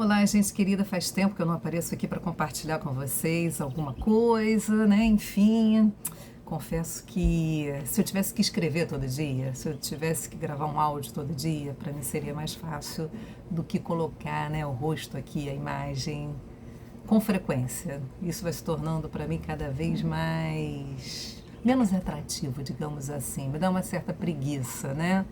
Olá, gente querida, faz tempo que eu não apareço aqui para compartilhar com vocês alguma coisa, né? Enfim, confesso que se eu tivesse que escrever todo dia, se eu tivesse que gravar um áudio todo dia, para mim seria mais fácil do que colocar, né, o rosto aqui, a imagem, com frequência. Isso vai se tornando para mim cada vez mais menos atrativo, digamos assim. Me dá uma certa preguiça, né?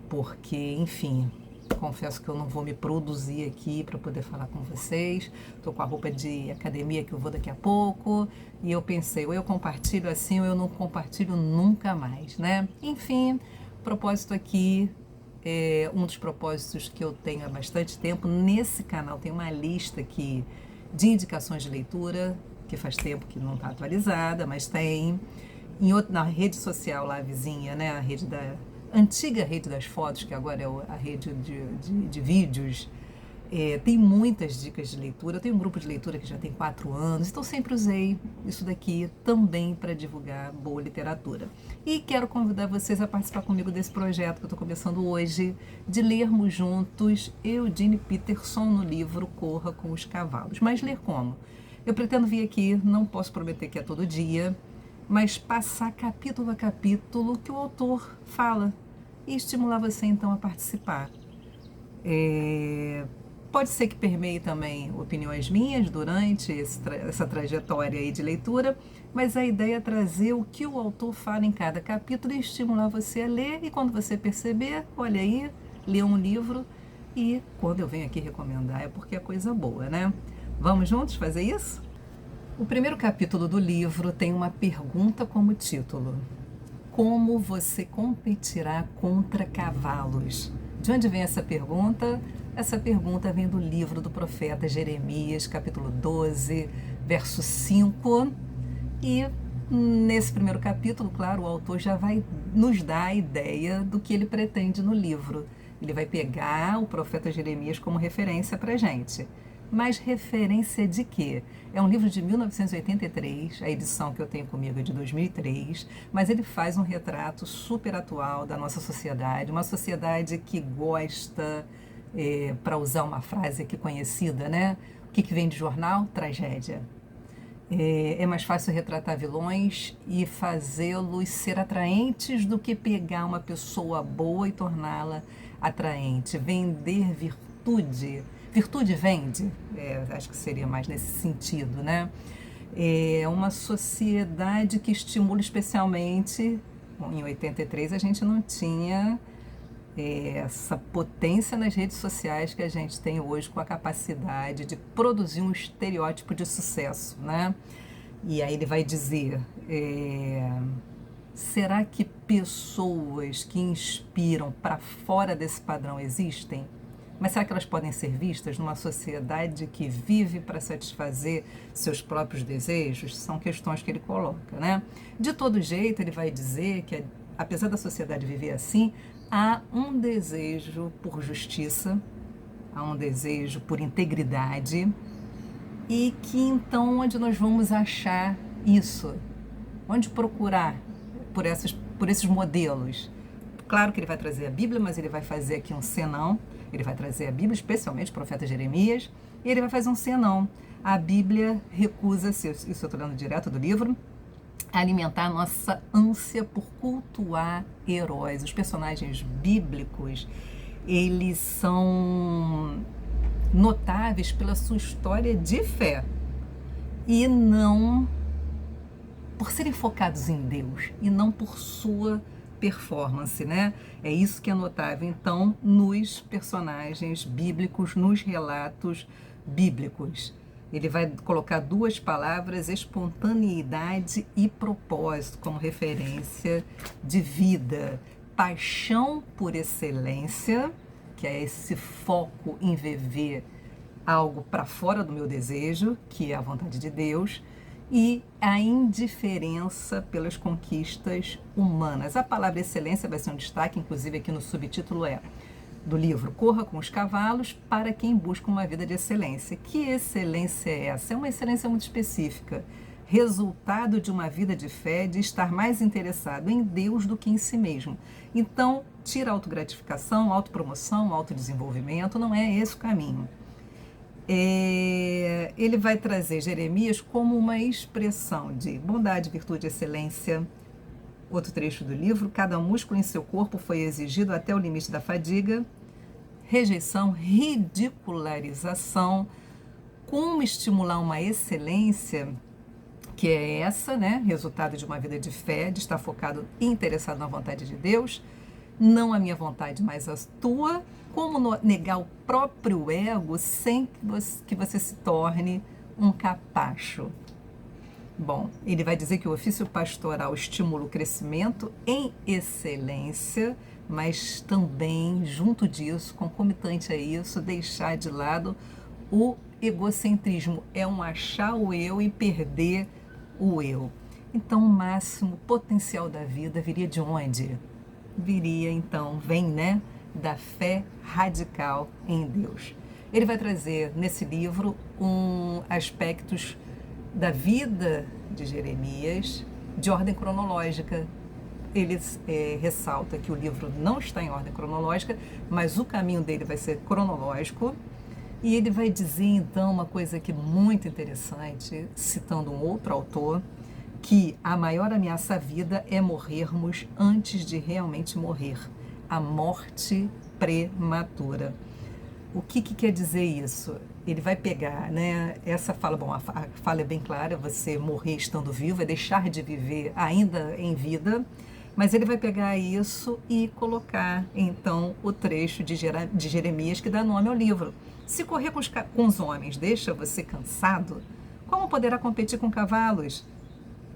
Porque, enfim, confesso que eu não vou me produzir aqui para poder falar com vocês. Estou com a roupa de academia que eu vou daqui a pouco e eu pensei, ou eu compartilho assim ou eu não compartilho nunca mais, né? Enfim, o propósito aqui é um dos propósitos que eu tenho há bastante tempo. Nesse canal tem uma lista aqui de indicações de leitura, que faz tempo que não está atualizada, mas tem. Na rede social lá, vizinha, né? A rede da antiga rede das fotos, que agora é a rede de vídeos, tem muitas dicas de leitura. Eu tenho um grupo de leitura que já tem 4 anos, então sempre usei isso daqui também para divulgar boa literatura. E quero convidar vocês a participar comigo desse projeto que eu estou começando hoje, de lermos juntos Eugene Peterson no livro Corra com os Cavalos. Mas ler como? Eu pretendo vir aqui, não posso prometer que é todo dia, mas passar capítulo a capítulo que o autor fala e estimular você então a participar. Pode ser que permeie também opiniões minhas durante essa trajetória aí de leitura, mas a ideia é trazer o que o autor fala em cada capítulo e estimular você a ler, e quando você perceber, olha aí, lê um livro, e quando eu venho aqui recomendar é porque é coisa boa, né? Vamos juntos fazer isso? O primeiro capítulo do livro tem uma pergunta como título: como você competirá contra cavalos? De onde vem essa pergunta? Essa pergunta vem do livro do profeta Jeremias, capítulo 12, verso 5. E nesse primeiro capítulo, claro, o autor já vai nos dar a ideia do que ele pretende no livro. Ele vai pegar o profeta Jeremias como referência para a gente. Mas referência de quê? É um livro de 1983, a edição que eu tenho comigo é de 2003, mas ele faz um retrato super atual da nossa sociedade, uma sociedade que gosta, para usar uma frase aqui conhecida, né? O que vem de jornal? Tragédia. É mais fácil retratar vilões e fazê-los ser atraentes do que pegar uma pessoa boa e torná-la atraente. Vender virtude. Virtude vende? Acho que seria mais nesse sentido, né? É uma sociedade que estimula especialmente. Bom, em 83 a gente não tinha essa potência nas redes sociais que a gente tem hoje, com a capacidade de produzir um estereótipo de sucesso, né? E aí ele vai dizer, será que pessoas que inspiram para fora desse padrão existem? Mas será que elas podem ser vistas numa sociedade que vive para satisfazer seus próprios desejos? São questões que ele coloca, né? De todo jeito, ele vai dizer que, apesar da sociedade viver assim, há um desejo por justiça, há um desejo por integridade, e que então onde nós vamos achar isso? Onde procurar por esses modelos? Claro que ele vai trazer a Bíblia, mas ele vai fazer aqui um senão. Ele vai trazer a Bíblia, especialmente o profeta Jeremias, e ele vai fazer um senão. A Bíblia recusa-se, isso eu estou lendo direto do livro, alimentar a nossa ânsia por cultuar heróis. Os personagens bíblicos, eles são notáveis pela sua história de fé e não por serem focados em Deus e não por sua performance, né? É isso que é notável, então, nos personagens bíblicos, nos relatos bíblicos. Ele vai colocar 2 palavras, espontaneidade e propósito, como referência de vida. Paixão por excelência, que é esse foco em viver algo para fora do meu desejo, que é a vontade de Deus, e a indiferença pelas conquistas humanas. A palavra excelência vai ser um destaque, inclusive aqui no subtítulo do livro Corra com os Cavalos, para quem busca uma vida de excelência. Que excelência é essa? É uma excelência muito específica, resultado de uma vida de fé, de estar mais interessado em Deus do que em si mesmo. Então, tira a autogratificação, autopromoção, autodesenvolvimento, não é esse o caminho. Ele vai trazer Jeremias como uma expressão de bondade, virtude, excelência. Outro trecho do livro: cada músculo em seu corpo foi exigido até o limite da fadiga. Rejeição, ridicularização. Como estimular uma excelência, que é essa, né? Resultado de uma vida de fé, de estar focado e interessado na vontade de Deus. Não a minha vontade, mas a tua. Como negar o próprio ego sem que você se torne um capacho. Bom, ele vai dizer que o ofício pastoral estimula o crescimento em excelência, mas também, junto disso, concomitante a isso, deixar de lado o egocentrismo. É um achar o eu e perder o eu. Então, o máximo potencial da vida viria de onde? Viria, então, vem, né, da fé radical em Deus. Ele vai trazer nesse livro aspectos da vida de Jeremias de ordem cronológica. Ele ressalta que o livro não está em ordem cronológica, mas o caminho dele vai ser cronológico. E ele vai dizer, então, uma coisa aqui muito interessante, citando um outro autor, que a maior ameaça à vida é morrermos antes de realmente morrer. A morte prematura. O que quer dizer isso? Ele vai pegar, né? Essa fala, bom, a fala é bem clara: você morrer estando vivo é deixar de viver ainda em vida, mas ele vai pegar isso e colocar, então, o trecho de Jeremias que dá nome ao livro. Se correr com os homens deixa você cansado, como poderá competir com cavalos?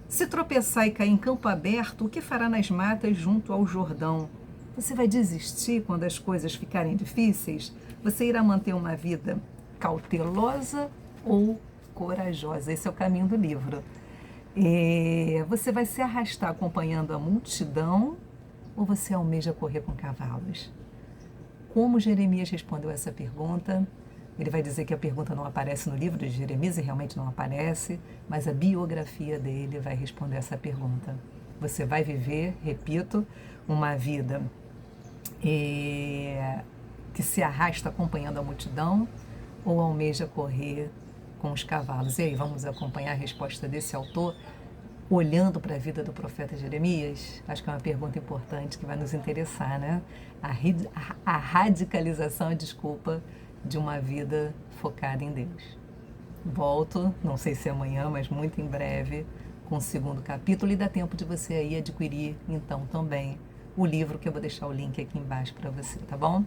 Se tropeçar e cair em campo aberto, o que fará nas matas junto ao Jordão? Você vai desistir quando as coisas ficarem difíceis? Você irá manter uma vida cautelosa ou corajosa? Esse é o caminho do livro. Você vai se arrastar acompanhando a multidão ou você almeja correr com cavalos? Como Jeremias respondeu essa pergunta? Ele vai dizer que a pergunta não aparece no livro de Jeremias, e realmente não aparece, mas a biografia dele vai responder essa pergunta. Você vai viver, repito, uma vida que se arrasta acompanhando a multidão ou almeja correr com os cavalos? E aí, vamos acompanhar a resposta desse autor olhando para a vida do profeta Jeremias? Acho que é uma pergunta importante que vai nos interessar, né? A radicalização, desculpa, de uma vida focada em Deus. Volto, não sei se é amanhã, mas muito em breve, com o segundo capítulo, e dá tempo de você aí adquirir, então, também o livro, que eu vou deixar o link aqui embaixo para você, tá bom?